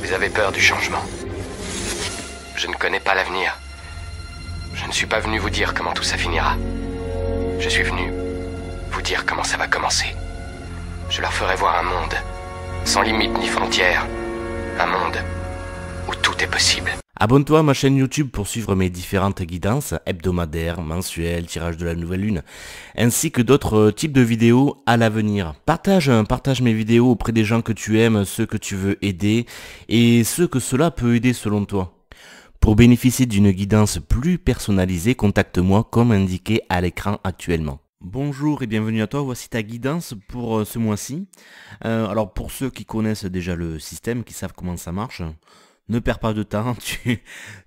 Vous avez peur du changement. Je ne connais pas l'avenir. Je ne suis pas venu vous dire comment tout ça finira. Je suis venu vous dire comment ça va commencer. Je leur ferai voir un monde sans limite ni frontières. Un monde où tout est possible. Abonne-toi à ma chaîne YouTube pour suivre mes différentes guidances hebdomadaires, mensuelles, tirage de la nouvelle lune, ainsi que d'autres types de vidéos à l'avenir. Partage mes vidéos auprès des gens que tu aimes, ceux que tu veux aider et ceux que cela peut aider selon toi. Pour bénéficier d'une guidance plus personnalisée, contacte-moi comme indiqué à l'écran actuellement. Bonjour et bienvenue à toi, voici ta guidance pour ce mois-ci. Alors pour ceux qui connaissent déjà le système, qui savent comment ça marche, ne perds pas de temps,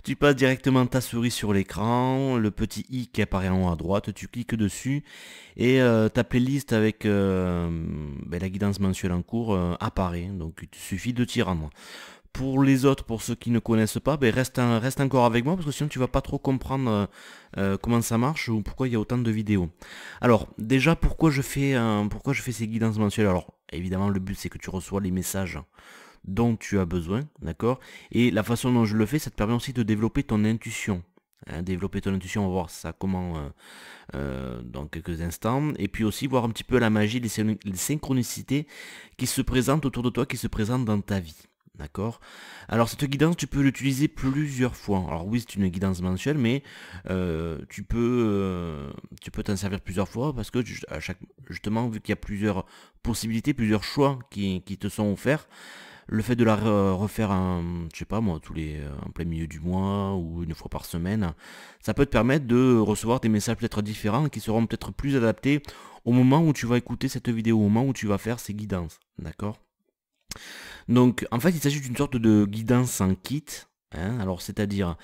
tu passes directement ta souris sur l'écran, le petit i qui apparaît en haut à droite, tu cliques dessus et ta playlist avec la guidance mensuelle en cours apparaît, donc il te suffit de t'y rendre. Pour les autres, pour ceux qui ne connaissent pas, reste encore avec moi parce que sinon tu vas pas trop comprendre comment ça marche ou pourquoi il y a autant de vidéos. Alors déjà pourquoi je fais ces guidances mensuelles. Alors évidemment le but c'est que tu reçois les messages dont tu as besoin, d'accord? Et la façon dont je le fais, ça te permet aussi de développer ton intuition. Développer ton intuition, on va voir ça comment dans quelques instants. Et puis aussi voir un petit peu la magie, les synchronicités qui se présentent autour de toi, qui se présentent dans ta vie. D'accord. Alors cette guidance, tu peux l'utiliser plusieurs fois. Alors oui, c'est une guidance mensuelle, mais tu peux t'en servir plusieurs fois parce que justement, vu qu'il y a plusieurs possibilités, plusieurs choix qui te sont offerts, le fait de la refaire je sais pas moi, en plein milieu du mois ou une fois par semaine, ça peut te permettre de recevoir des messages peut-être différents qui seront peut-être plus adaptés au moment où tu vas écouter cette vidéo, au moment où tu vas faire ces guidances. D'accord. Donc en fait il s'agit d'une sorte de guidance en kit, hein. Alors c'est-à-dire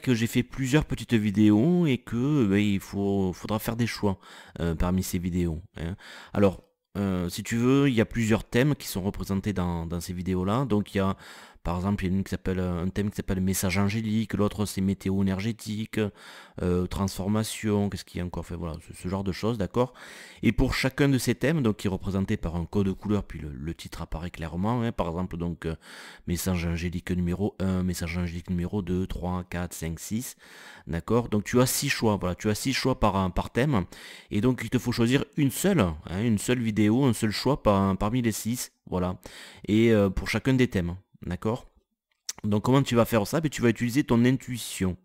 que j'ai fait plusieurs petites vidéos et que il faudra faire des choix parmi ces vidéos, hein. Alors si tu veux, il y a plusieurs thèmes qui sont représentés dans ces vidéos là. Donc il y a par exemple, il y a un thème qui s'appelle message angélique, l'autre c'est météo énergétique, transformation, qu'est-ce qu'il y a encore fait, voilà, ce genre de choses, d'accord. Et pour chacun de ces thèmes, donc qui est représenté par un code couleur, puis le titre apparaît clairement, hein, par exemple, donc message angélique numéro 1, message angélique numéro 2, 3, 4, 5, 6, d'accord. Donc tu as 6 choix, voilà, tu as 6 choix par thème, et donc il te faut choisir une seule vidéo, un seul choix parmi les 6, voilà, et pour chacun des thèmes. D'accord. Donc comment tu vas faire ça? Tu vas utiliser ton intuition.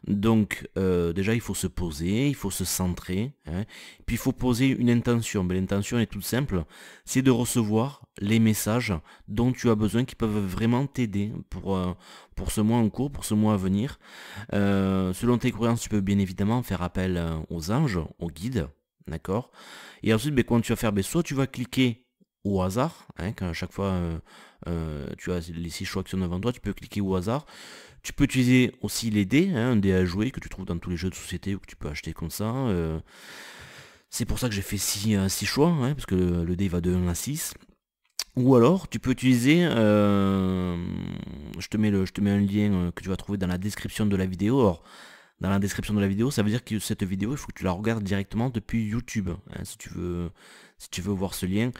Donc déjà il faut se poser, il faut se centrer, hein. Puis il faut poser une intention. L'intention est toute simple, c'est de recevoir les messages dont tu as besoin qui peuvent vraiment t'aider pour ce mois en cours, pour ce mois à venir. Selon tes croyances, tu peux bien évidemment faire appel aux anges, aux guides, d'accord. Et ensuite quand tu vas faire, soit tu vas cliquer au hasard, hein, quand à chaque fois tu as les 6 choix qui sont devant toi, tu peux cliquer au hasard. Tu peux utiliser aussi les dés, hein, un dé à jouer que tu trouves dans tous les jeux de société ou que tu peux acheter comme ça. C'est pour ça que j'ai fait 6 choix, hein, parce que le dé va de 1 à 6. Ou alors tu peux utiliser, je te mets un lien que tu vas trouver dans la description de la vidéo. Alors, dans la description de la vidéo, ça veut dire que cette vidéo, il faut que tu la regardes directement depuis YouTube, hein, si tu veux voir ce lien.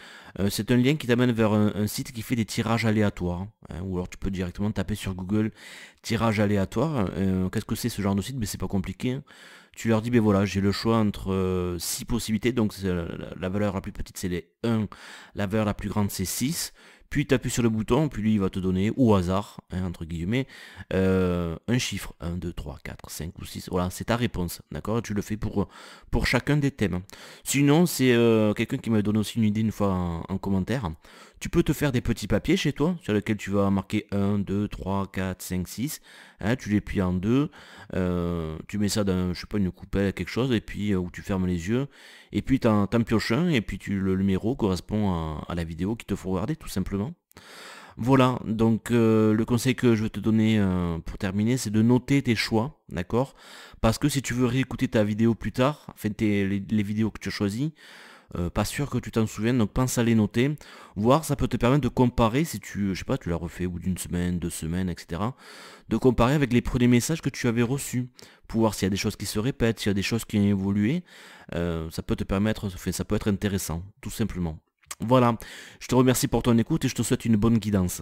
C'est un lien qui t'amène vers un site qui fait des tirages aléatoires, hein, ou alors tu peux directement taper sur Google tirage aléatoire. Qu'est-ce que c'est ce genre de site? C'est pas compliqué, hein. Tu leur dis, voilà, j'ai le choix entre 6 possibilités, donc la valeur la plus petite c'est les 1, la valeur la plus grande c'est 6. Puis tu appuies sur le bouton, puis lui il va te donner au hasard, hein, entre guillemets, un chiffre, 1, 2, 3, 4, 5 ou 6, voilà, c'est ta réponse, d'accord. Tu le fais pour chacun des thèmes. Sinon, c'est quelqu'un qui m'a donné aussi une idée une fois en commentaire. Tu peux te faire des petits papiers chez toi, sur lesquels tu vas marquer 1, 2, 3, 4, 5, 6, hein, tu les plies en deux, tu mets ça dans, je sais pas, une coupelle, quelque chose, et puis où tu fermes les yeux, et puis t'en pioches un, et puis le numéro correspond à la vidéo qu'il te faut regarder, tout simplement. Voilà, donc le conseil que je vais te donner pour terminer, c'est de noter tes choix, d'accord? Parce que si tu veux réécouter ta vidéo plus tard, enfin les vidéos que tu as choisies, pas sûr que tu t'en souviennes, donc pense à les noter, voir ça peut te permettre de comparer si tu, je sais pas, tu l'as refait au bout d'une semaine, 2 semaines, etc. De comparer avec les premiers messages que tu avais reçus, pour voir s'il y a des choses qui se répètent, s'il y a des choses qui ont évolué, ça peut te permettre, ça peut être intéressant, tout simplement. Voilà, je te remercie pour ton écoute et je te souhaite une bonne guidance.